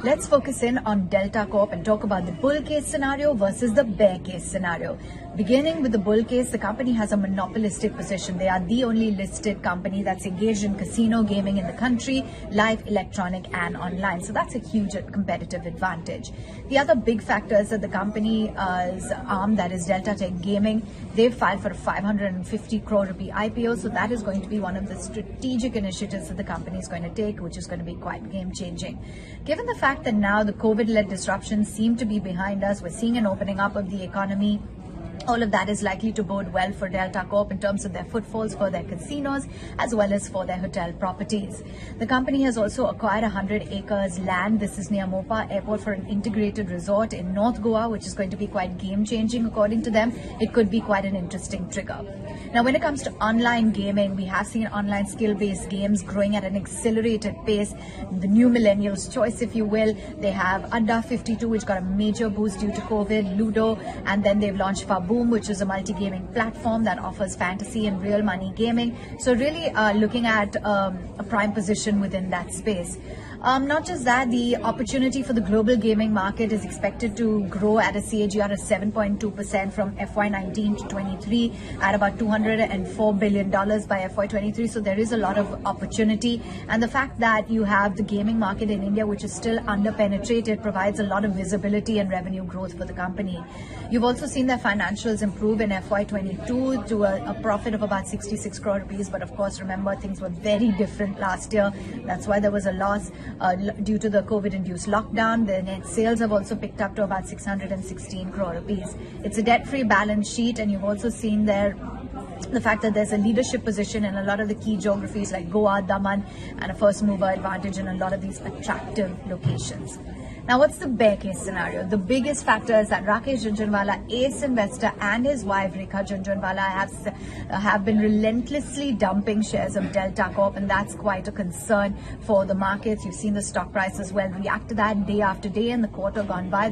Let's focus in on Delta Corp and talk about the bull case scenario versus the bear case scenario. Beginning with the bull case, the company has a monopolistic position. They are the only listed company that's engaged in casino gaming in the country, live, electronic and online. So that's a huge competitive advantage. The other big factor is that the company's arm, that is Delta Tech Gaming, they've filed for a 550 crore rupee IPO. So that is going to be one of the strategic initiatives that the company is going to take, which is going to be quite game changing. Given the fact that now the COVID-led disruptions seem to be behind us, we're seeing an opening up of the economy. All of that is likely to bode well for Delta Corp in terms of their footfalls for their casinos as well as for their hotel properties. The company has also acquired 100 acres land. This is near Mopa Airport for an integrated resort in North Goa, which is going to be quite game-changing according to them. It could be quite an interesting trigger. Now, when it comes to online gaming, we have seen online skill-based games growing at an accelerated pace. The new millennials' choice, if you will. They have Adda 52, which got a major boost due to COVID, Ludo, and then they've launched Faboom, which is a multi-gaming platform that offers fantasy and real money gaming. So really looking at a prime position within that space. Not just that, the opportunity for the global gaming market is expected to grow at a CAGR of 7.2% from FY19 to 23 at about $204 billion by FY23. So there is a lot of opportunity. And the fact that you have the gaming market in India, which is still underpenetrated, provides a lot of visibility and revenue growth for the company. You've also seen their financials improve in FY22 to a profit of about 66 crore rupees. But of course, remember, things were very different last year. That's why there was a loss. Due to the COVID-induced lockdown. The net sales have also picked up to about 616 crore rupees. It's a debt-free balance sheet, and you've also seen there the fact that there's a leadership position in a lot of the key geographies like Goa, Daman, and a first mover advantage in a lot of these attractive locations. Now, what's the bear case scenario? The biggest factor is that Rakesh Jhunjhunwala, ace investor, and his wife Rekha Jhunjhunwala have been relentlessly dumping shares of Delta Corp, and that's quite a concern for the markets. You've seen the stock price as well react to that day after day. In the quarter gone by,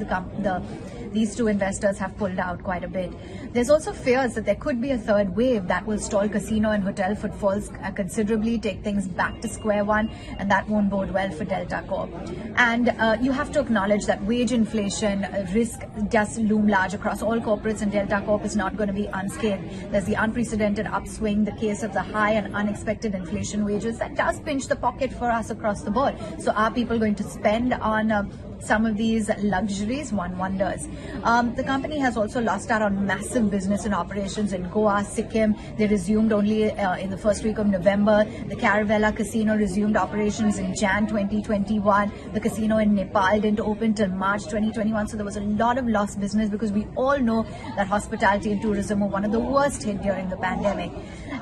these two investors have pulled out quite a bit. There's also fears that there could be a third wave that will stall casino and hotel footfalls considerably, take things back to square one, and that won't bode well for Delta Corp. And you have to acknowledge that wage inflation risk does loom large across all corporates, and Delta Corp is not going to be unscathed. There's the unprecedented upswing, the case of the high and unexpected inflation wages that does pinch the pocket for us across the board. So are people going to spend on some of these luxuries? One wonders. The company has also lost out on massive business and operations in Goa, Sikkim. They resumed only in the first week of November. The Caravella Casino resumed operations in Jan 2021. The casino in Nepal didn't open till March 2021. So there was a lot of lost business because we all know that hospitality and tourism were one of the worst hit during the pandemic.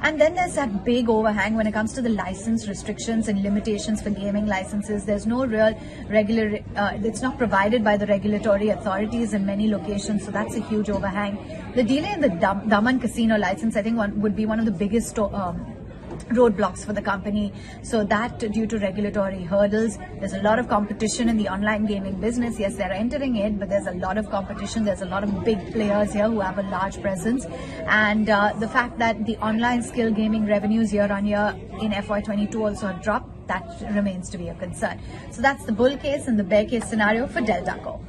And then there's that big overhang when it comes to the license restrictions and limitations for gaming licenses. There's no real regular, it's not provided by the regulatory authorities in many locations, so that's a huge overhang. The delay in the Daman casino license, I think, would be one of the biggest roadblocks for the company. So that due to regulatory hurdles, there's a lot of competition in the online gaming business. Yes, they're entering it, but there's a lot of competition. There's a lot of big players here who have a large presence. And the fact that the online skill gaming revenues year on year in FY22 also have dropped, that remains to be a concern. So that's the bull case and the bear case scenario for Delta Corp.